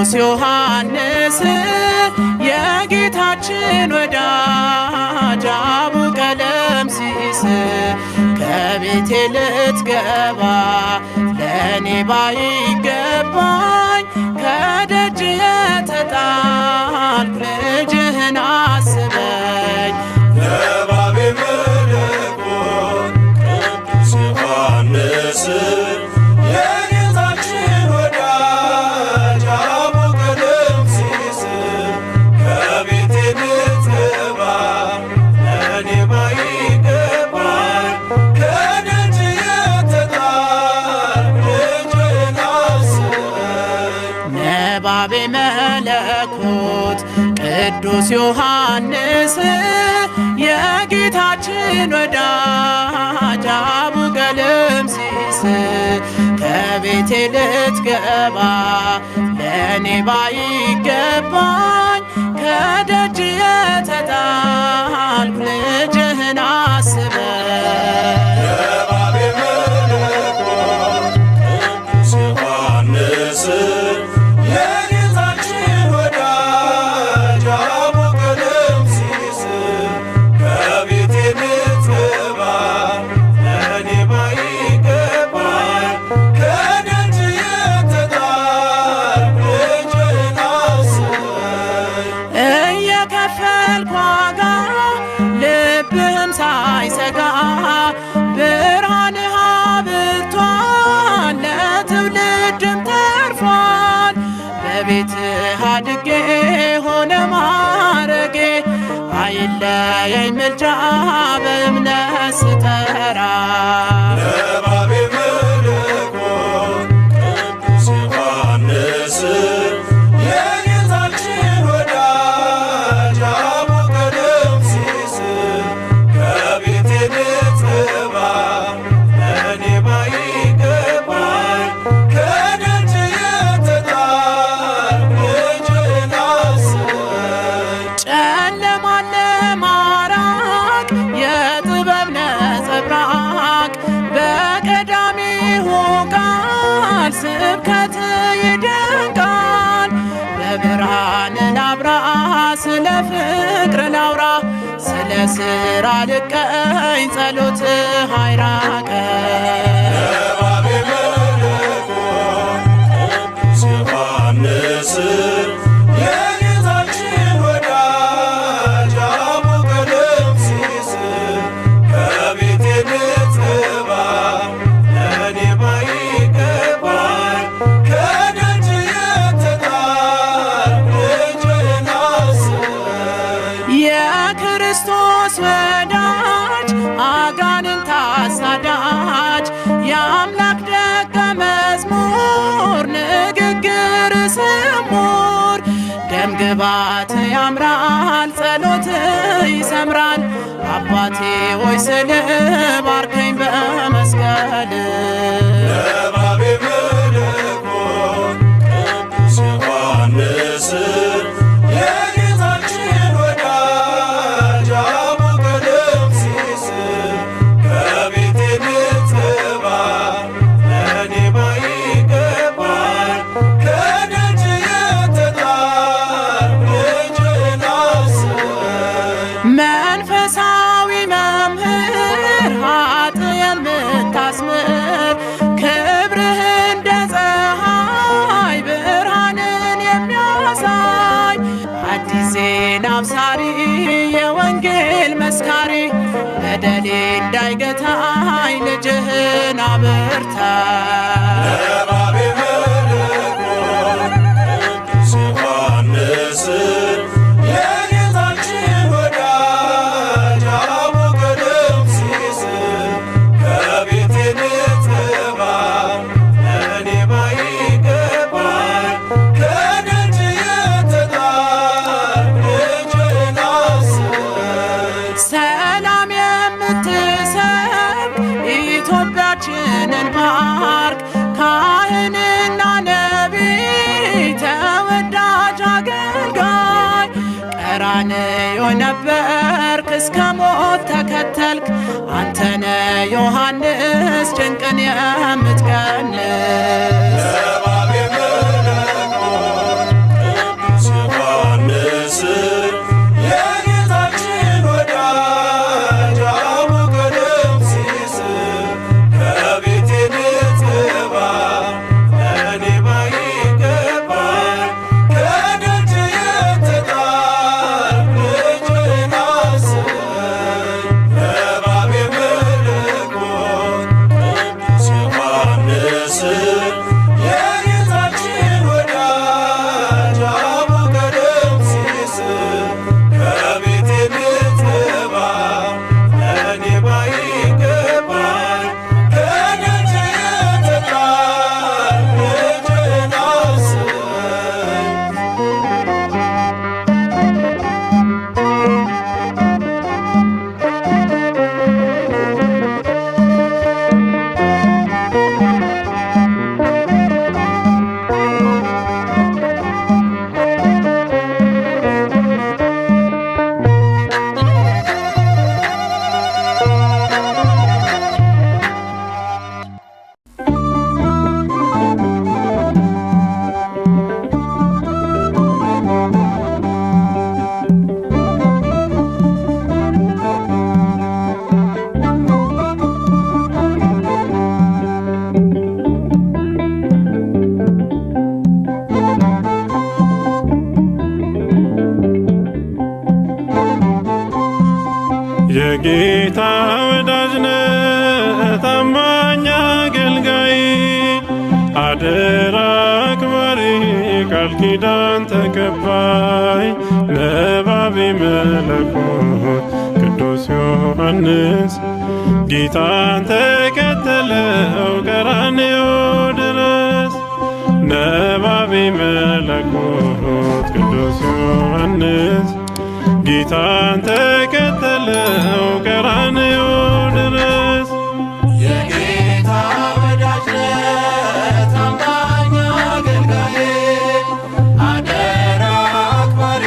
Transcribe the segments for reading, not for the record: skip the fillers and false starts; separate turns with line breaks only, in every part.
ቅዱስ ዮሐንስ የጌታችን ወዳጅ አቡ ቀለምሲስ ከቤቴ ልትገባ ለእኔ ባይገባኝ ከደጅ የተጣልኩ ልጅህን አስበኝ።
ነባቤ መለኮት ቅዱስ ዮሐንስ የጌታችን ወዳጅ አቡ ቀለምሲስ ከቤቴ ልትገባ ለእኔ ባይገባኝ ከደጅ የተጣልኩ ልጅህን አስበኝ።
ነባቤ መለኮት ቅዱስ ዮሐንስ የጌታችን ወዳጅ አቡ ቀለምሲስ ከቤቴ ልትገባ ለእኔ ባይገባኝ ከደጅ የተጣልኩ ልጅህን አስበኝ።
ነባቤ መለኮት ቅዱስ ዮሐንስ የጌታችን ወዳጅ አቡ ቀለምሲስ ከቤቴ ልትገባ ለእኔ ባይገባኝ ከደጅ የተጣልኩ ልጅህን አስበኝ።
እየከፈልኩ ዋጋ ልብህም ሳይሰጋ ብርሃንህ አብርቷል ለትውልድም ተርፏል። በቤትህ አድጌ ሆነ ማረጌ አይለየኝ ምልጃ በእምነት ስጠራ።
ነባቤ መለኮት ቅዱስ ዮሐንስ የጌታችን ወዳጅ አቡ ቀለምሲስ ከቤቴ ልትገባ ለእኔ ባይገባኝ ከደጅ የተጣልኩ ልጅህን አስበኝ።
ጨለማን ለማራቅ የጥበብ ነጸብራቅ በቀዳሚው ቃል ስብከት ይደንቃል። በብርሃን ላብራ ስለ ፍቅር ላውራ ስለ ሥራ ልቀኝ ጸሎትህ አይራቀኝ።
ነባቤ መለኮት ቅዱስ ዮሐንስ የጌታችን ወዳጅ አቡ ቀለምሲስ ከቤቴ ልትገባ ለእኔ ባይገባኝ ከደጅ የተጣልኩ ልጅህን አስበኝ።
የክርስቶስ ወዳጅ አጋንንት አሳዳጅ የአምላክ ደቀ መዝሙር ንግግር ስሙር ደምግባት ያምራል ጸሎት ይሰምራል። አባቴ ሆይ ስል ባርከኝ በመስቀል።
ነባቤ መለኮት ቅዱስ ዮሐንስ የጌታችን ወዳጅ አቡ ቀለምሲስ ከቤቴ ልትገባ ለእኔ ባይገባኝ ከደጅ የተጣልኩ ልጅህን አስበኝ።
መንፈሳዊ መምህር ኃጥእ የምታስምር ክብርህ እንደ ፀሐይ ብርሃንን የሚያሳይ አዲስ ዜና አብሳሪ የወንጌል መስካሪ በደሌ እንዳይገታኝ ልጅህን አበርታ።
ነባቤ መለኮት ቅዱስ ዮሐንስ የጌታችን ወዳጅ አቡ ቀለምሲስ ከቤቴ ልትገባ ለእኔ ባይገባኝ ከደጅ የተጣልኩ ልጅህን አስበኝ።
ሰላም የምትሰብክ ኢትዮጵያችንን ባርክ። ካህንና ነቢይ ተወዳጅ አገልጋይ ቀራንዮ ነበርክ እስከ ሞት ተከተልክ። አንተነ ዮሐንስ ጭንቅን የምትቀንስ
ነባቤ መለኮት
የጌታ ወዳጅ ነህ ታማኝ አገልጋይ አደራ አክባሪ ቃል ኪዳን ተቀባይ ነባቤ መለኮት ቅዱስ ዮሐንስ ጌታን ተከተለው ቀራንዮ ድረስ ነባቤ መለኮት ቅዱስ ዮሐንስ ጌታን ተከተለው ቀራንዮ ድረስ
የጌታ ወዳጅ ነህ ታማኝ አገልጋይ አደራ አክባሪ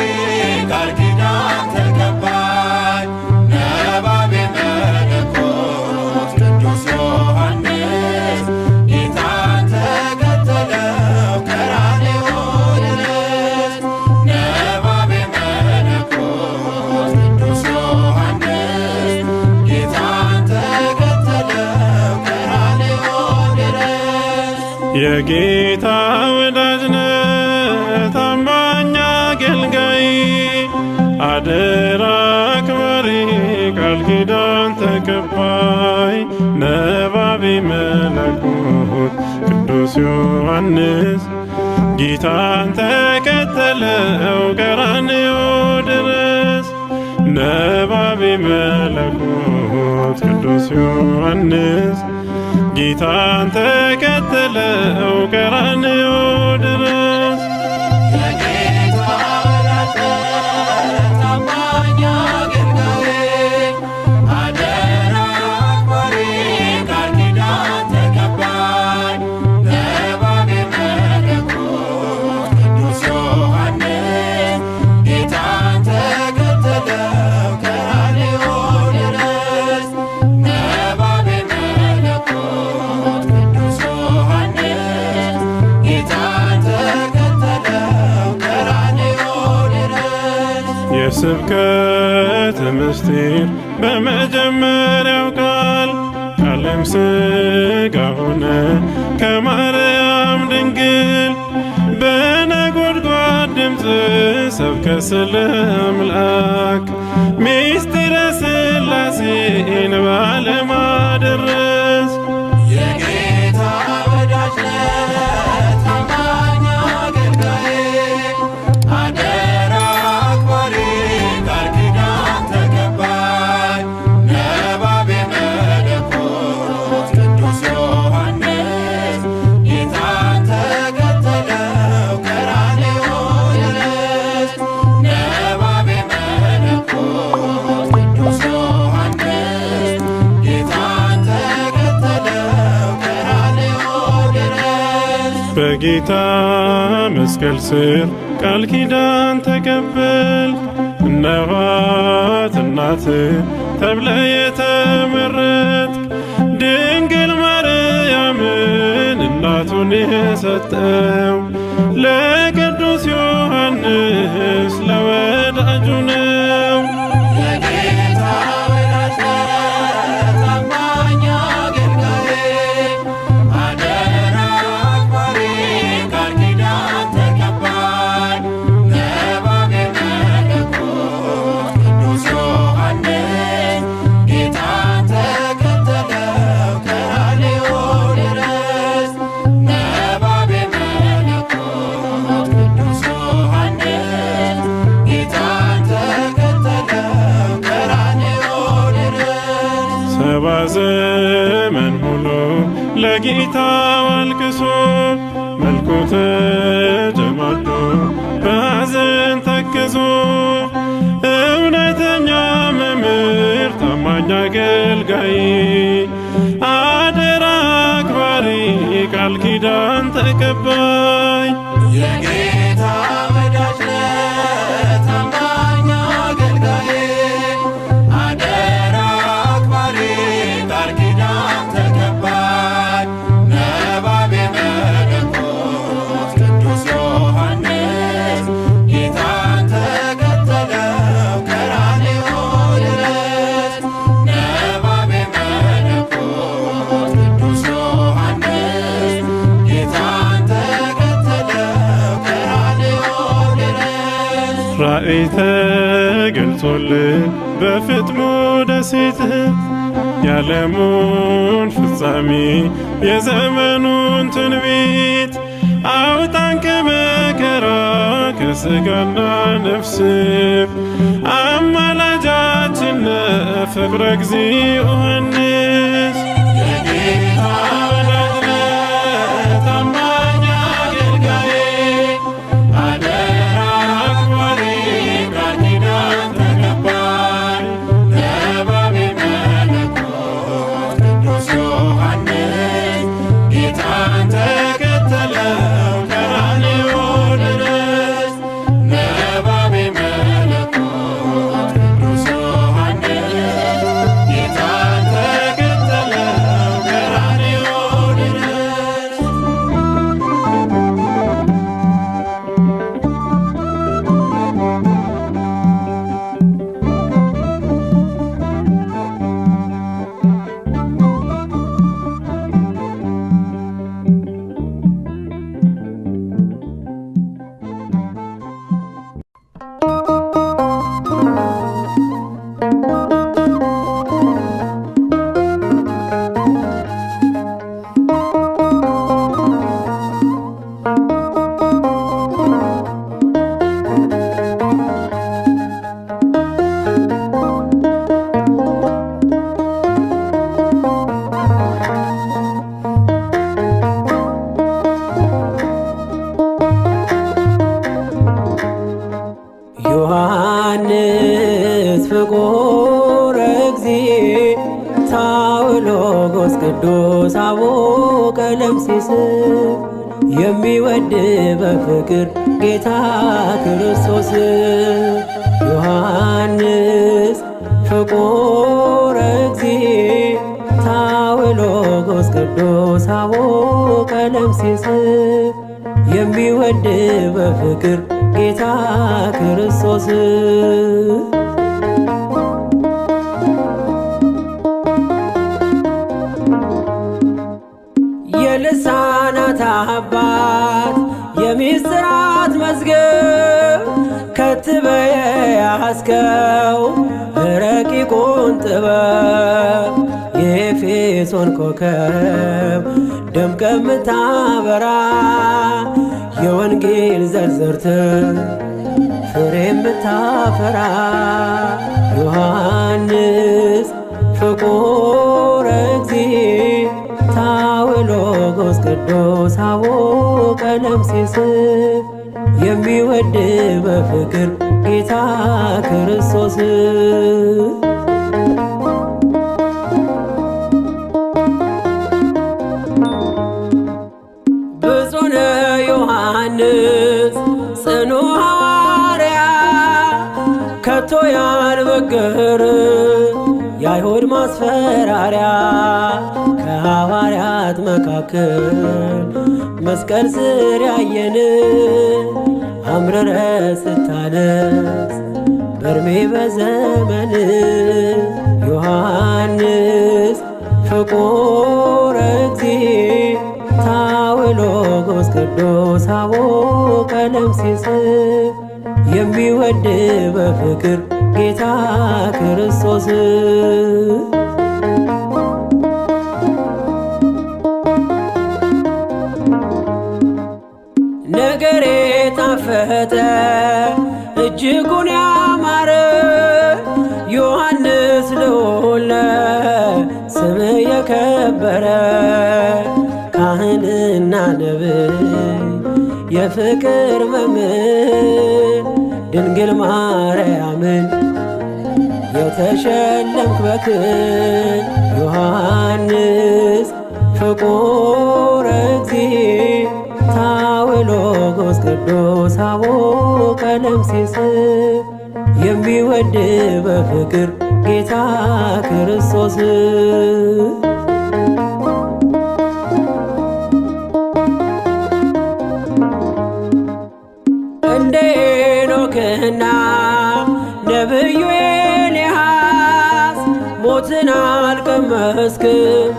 ቃል ኪዳን ተቀባይ ነባቤ መለኮት ቅዱስ ዮሐንስ ጌታን ተከተለው ቀራንዮ ድረስ ነባቤ መለኮት ቅዱስ ዮሐንስ ጌታን ተከተለው ቀራንዮ ድረስ
የጌታ ወዳጅ ነህ ታማኝ አገልጋይ አደራ አክባሪ ቃል ኪዳን ተቀባይ ነባቤ መለኮት ቅዱስ ዮሐንስ ጌታን ተከተለው ቀራንዮ ድረስ ነባቤ መለኮት ቅዱስ ዮሐንስ ጌታን ተከተለው ቀራንዮ ድረስ
የጌታ ወዳጅ ነህ ታማኝ አገልጋይ አደራ አክባሪ ቃል ኪዳን ተቀባይ ነባቤ መለኮት ቅዱስ ዮሐንስ ጌታን ተከተለው ቀራንዮ ድረስ ነባቤ መለኮት ቅዱስ ዮሐንስ ጌታን ተከተለው ቀራንዮ ድረስ
የስብከት ምስጢር በመጀመሪያው ቃል ቃልም ሥጋ ሆነ ከማርያም ድንግል በነጎድጓድ ድምፅ ሰብከ ስለ አምላክ ምስጢረ ሥላሴን በዓለም አደረስ
የጌታ ወዳጅ ነህ ታማኝ አገልጋይ አደራ አክባሪ ቃል ኪዳን ተቀባይ ነባቤ መለኮት ቅዱስ ዮሐንስ ጌታን ተከተለው ቀራንዮ ድረስ ነባቤ መለኮት ቅዱስ ዮሐንስ ጌታን ተከተለው ቀራንዮ ድረስ
በጌታ መስቀል ስር ቃል ኪዳን ተቀበል እነኋት እናትህ ተብለ የተመረጥክ ድንግል ማርያምን እናቱን የሰጠው ለቅዱስ ዮሐንስ ለወዳጁ ነው።
የጌታ ወዳጅ ነህ ታማኝ አገልጋይ አደራ አክባሪ ቃል ኪዳን ተቀባይ ነባቤ መለኮት ቅዱስ ዮሐንስ ጌታን ተከተለው ቀራንዮ ድረስ ነባቤ መለኮት ቅዱስ ዮሐንስ ጌታን ተከተለው ቀራንዮ ድረስ
ሰባ ዘመን ሙሉ ለጌታ አልቅሶ መልኩ ተጨማዶ በሐዘን ተክዞ እውነተኛ መምህር ታማኝ አገልጋይ አደራ አክባሪ ቃል ኪዳን ተቀባይ
የጌታ ወዳጅ ነህ ታማኝ አገልጋይ አደራ አክባሪ ቃል ኪዳን ተቀባይ ነባቤ መለኮት ቅዱስ ዮሐንስ ጌታን ተከተለው ቀራንዮ ድረስ ነባቤ መለኮት ቅዱስ ዮሐንስ ጌታን ተከተለው ቀራንዮ ድረስ
ራእይ ተገልጾልን በፍጥሞ ደሴት የዓለሙን ፍጻሜ የዘመኑን ትንቢት አውጣን ከመከራ ከሥጋና ነፍስ አማላጃችን ፍቅረ እግዚእ ዮሐንስ
የጌታ ወዳጅ ነህ ታማኝ አገልጋዬ አደራ አክባሪ ቃል ኪዳን ተቀባይ ነባቤ መለኮት ቅዱስ ዮሐንስ ጌታን ተከተለው ቀራንዮ ድረስ ነባቤ መለኮት ቅዱስ ዮሐንስ ጌታን ተከተለው ቀራንዮ ድረስ
ዮሐንስ ፍቁረ እግዚእ ታውሎጎስ ቅዱስ አቡነ ቀለምሲስ የሚወድ በፍቅር ጌታ ክርስቶስ ዮሐንስ ፍቁረ እግዚእ ታውሎጎስ ቅዱስ አቡነ ቀለምሲስ የሚወድ በፍቅር ጌታ ክርስቶስ የልሳናት አባት የሚስጥራት መዝገብ ከትበየ ያስከው ረቂቁን ጥበብ የኤፌሶን ኮከብ ደምቀ ምታበራ የወንጌል ዘርዝርት ፍሬ ምታፈራ ዮሐንስ ፍቁረ እግዚእ ታውሎጎስ ቅዱስ አቡነ ቀለምሲስ የሚወድ በፍቅር ጌታ ክርስቶስ ብፁዕ ዮሐንስ ጽኑ ሐዋርያ ከቶ ያልበገር የአይሁድ ማስፈራሪያ ከሐዋርያት መካከል መስቀል ስር ያየን አምርረ ስታነስ በርሜ በዘመን ዮሐንስ ፍቁረ እግዚእ ታውሎጎስ ቅዱስ አቡነ ቀለምሲስ የሚወድ በፍቅር ጌታ ክርስቶስ ነገሬ ጣፈጠ እጅጉን ያማረ ዮሐንስ ልዑል ስም የከበረ ካህንና ነብይ የፍቅር መምህር ድንግል ማርያምን የተሸለምክ በክብር ዮሐንስ ፍቁረ እግዚእ ታውሎጎስ ቅዱስ አቡነ ቀለምሲስ የሚወድ በፍቅር ጌታ ክርስቶስ እንደ ሄኖክና ነብዩ ኤልያስ ሞትን አልቀመስክም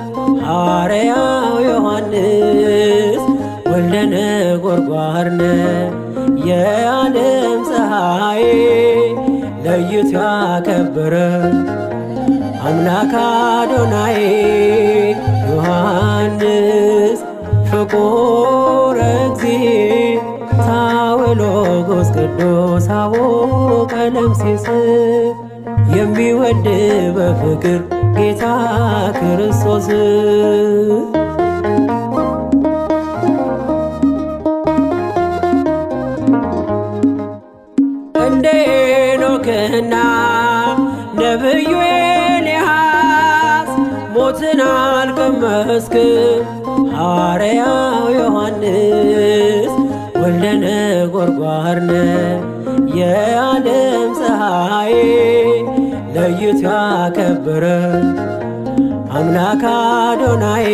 ሐዋርያው ዮሐንስ ወልደ ነጎድጓድ ነህ የዓለም ፀሐይ ለይቶ ያከበረ አምላክ አዶናይ ዮሐንስ ፍቁረ እግዚእ ታውሎጎስ ቅዱስ አቡነ ቀለምሲስ የሚወድ በፍቅር ጌታ ክርስቶስ እንደ ሄኖክና ነብዩ ኤልያስ ሞትን አልቀመስክም ሐዋርያው ዮሐንስ ወልደ ነጎድጓድ ነህ የዓለም ፀሐይ ለይቶ ያከበረ አምላክ አዶናይ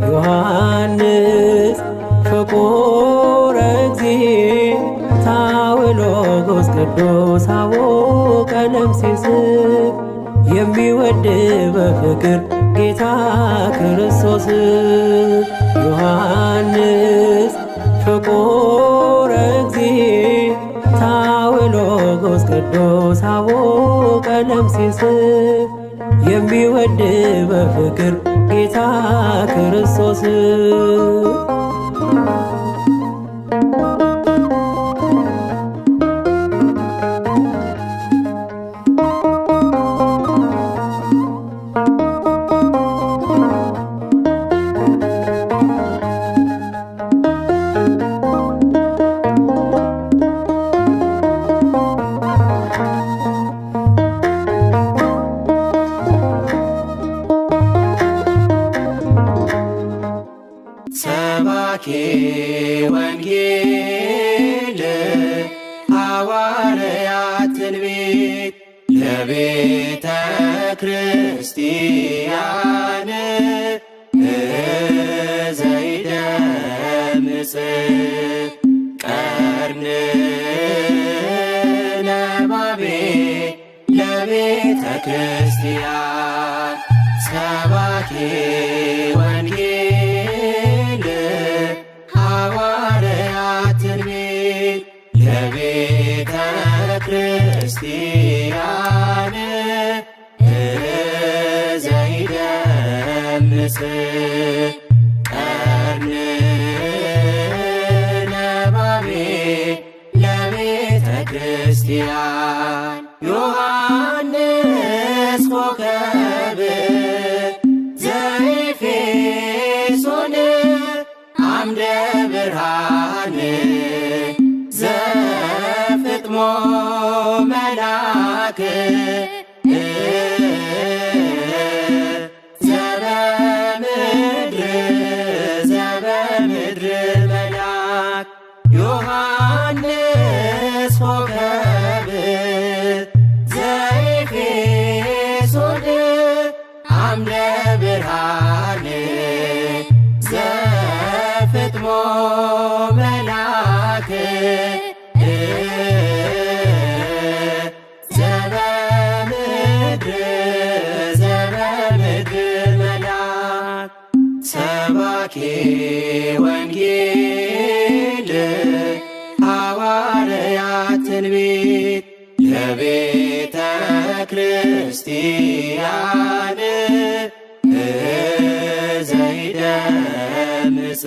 ዮሐንስ ፍቁረ እግዚእ ታውሎጎስ ቅዱስ አቡነ ቀለምሲስ የሚወድ በፍቅር ጌታ ክርስቶስ ዮሐንስ ፍቁረ እግዚእ ታውሎጎስ ቅዱስ አቡነ ቀለምሲስ የሚወድ በፍቅር ጌታ ክርስቶስ
ሰባኬ ወንጌል ሐዋርያት ትንቢት ለቤተ ክርስቲያን ዘይደምጽ ቀርነ ነባቤ ለቤተ ክርስቲያን ሰባኬ ወንጌል ሐዋርያት ትንቢት ለቤተ ክርስቲያን ዘይደምጽ ቀርነ ነባቤ ለቤተ ክርስቲያን ዮሐንስ ኮከብ ዘኤፌሶን አምደ ብርሃን ዘፍጥሞ መልአክ ዘበምድር መልአክ ዮሐንስ ኮከብ ዘኤፌሶን አምደ ብርሃን ዘፍጥሞ መልአክ ዘበምድር መልአክ ሰባኬ ወንጌል ሐዋርያት ትንቢት ለቤተ ክርስቲያን ዘይደምጽ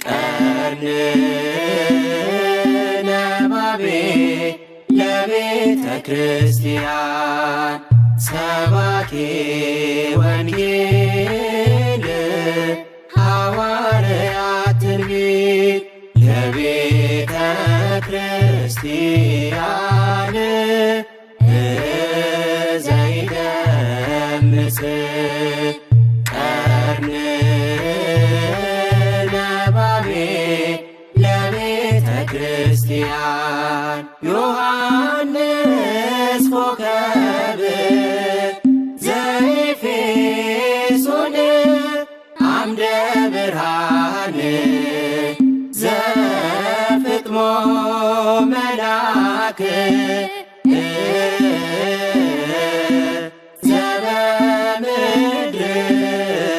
ቀርነ ነባቤ ለቤተ ክርስቲያን ሰባኬ ወንጌል ሐዋርያት ትንቢት ለቤተ ክርስቲያን ዘይደምጽ ቀርነ ነባቤ ለቤተ ክርስቲያን ዮሐንስ ኮከብ ዘኤፌሶን አምደ ብርሃን ዘፍጥሞ መልአክ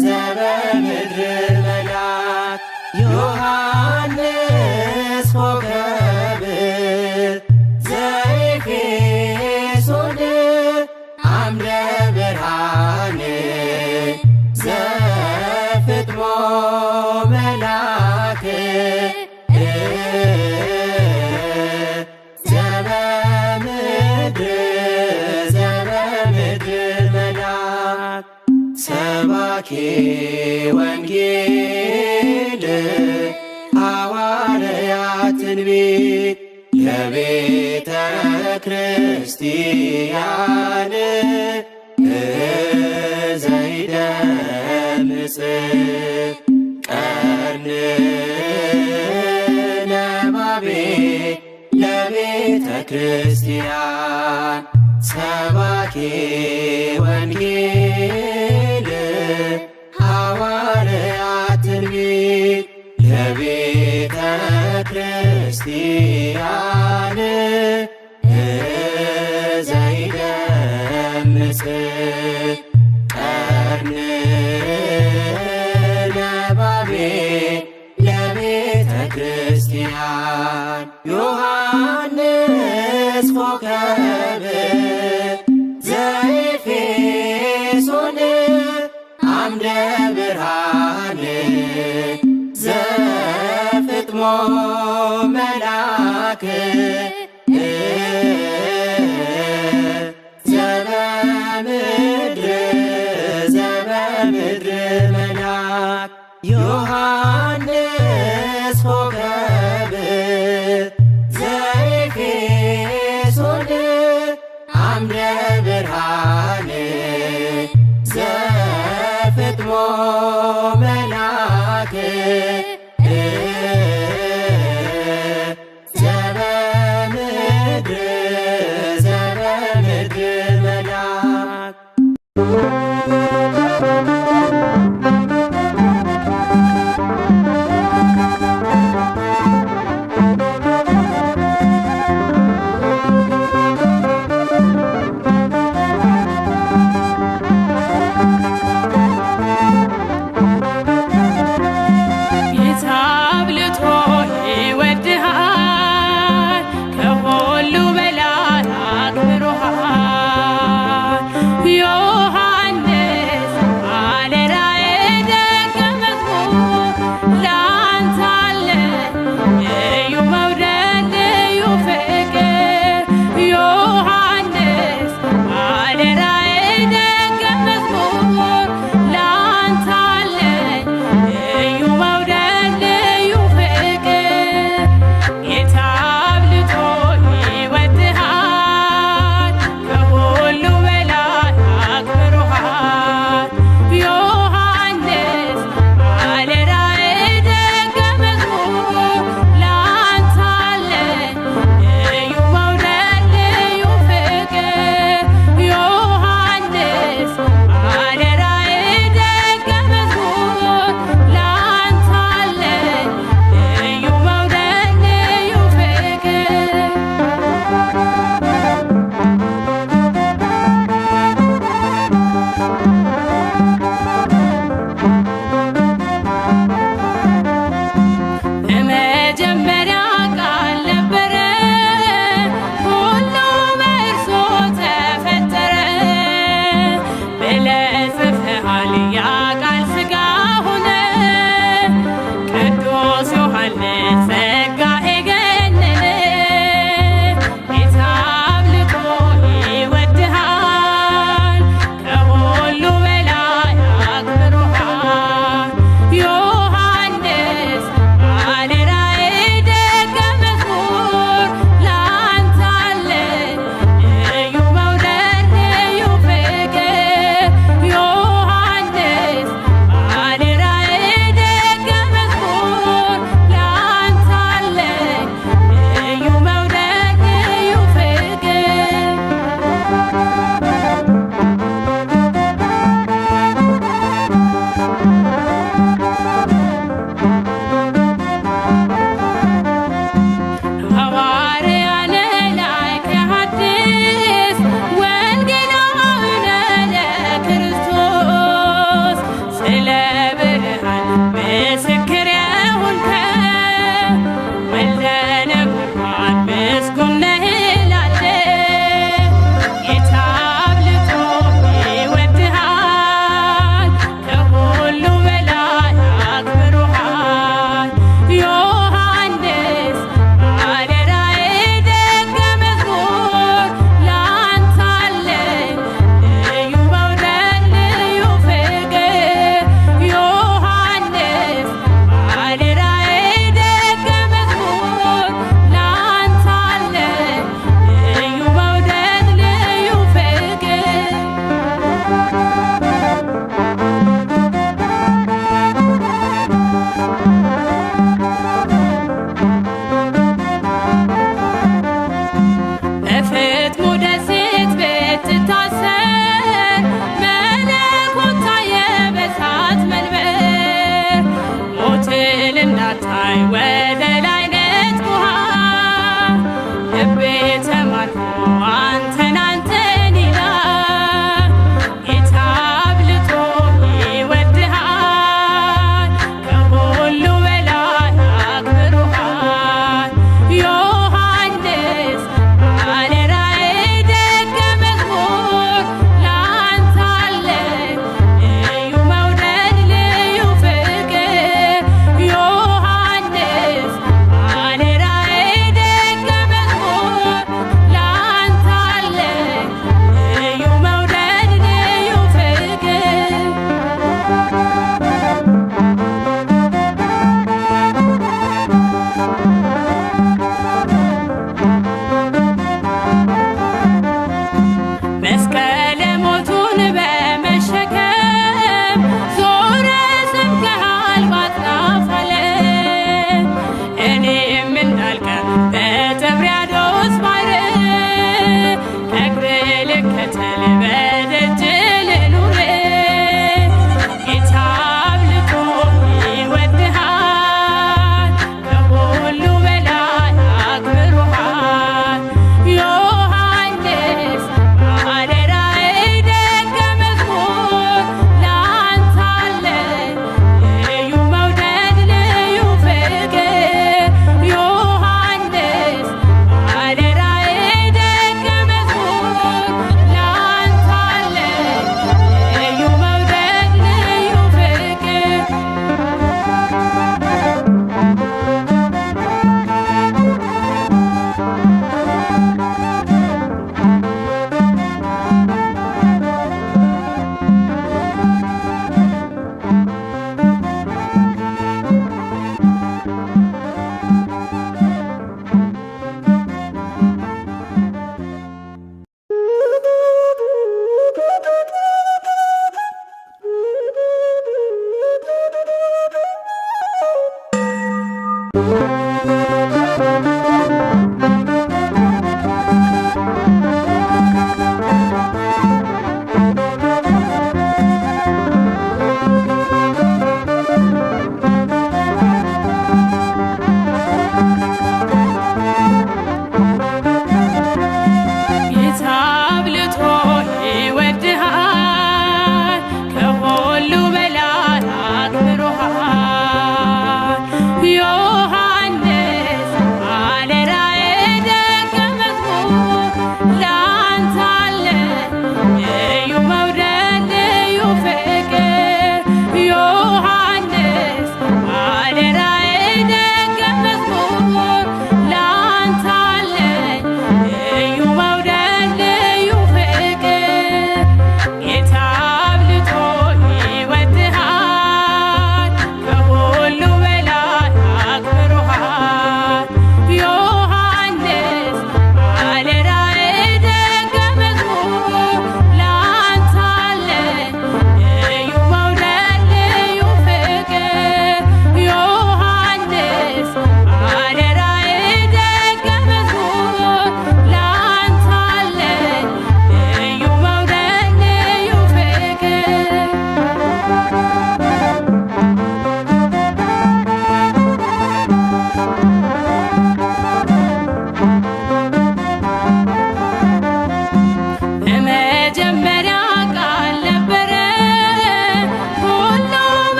ዘበምድር መልአክ ዮሐንስ ኮከብ ዘኤፌሶን ወንጌል ሐዋርያ ትንቢት ለቤተ ክርስቲያን ዘይደምጽ ቀርን ነባቤ ለቤተ ክርስቲያን ሰባኬ ወንጌል ሐዋርያ ትንቢት ለቤተ ክርስቲያን ዘይደምጽ ቀርን ነባቤ ለቤተ ክርስቲያን ዮሐንስ ኮከብ ዘኤፌሶን አምደ ብርሃን ዘፍጥሞ መልአክ ዘበምድር መልአክ ዮሐንስ ኮከብ ዘኤፌሶን አምደ ብርሃን ዘፍጥሞ መልአክ ዘበምድር መልአክ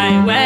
እንዳይወድቅ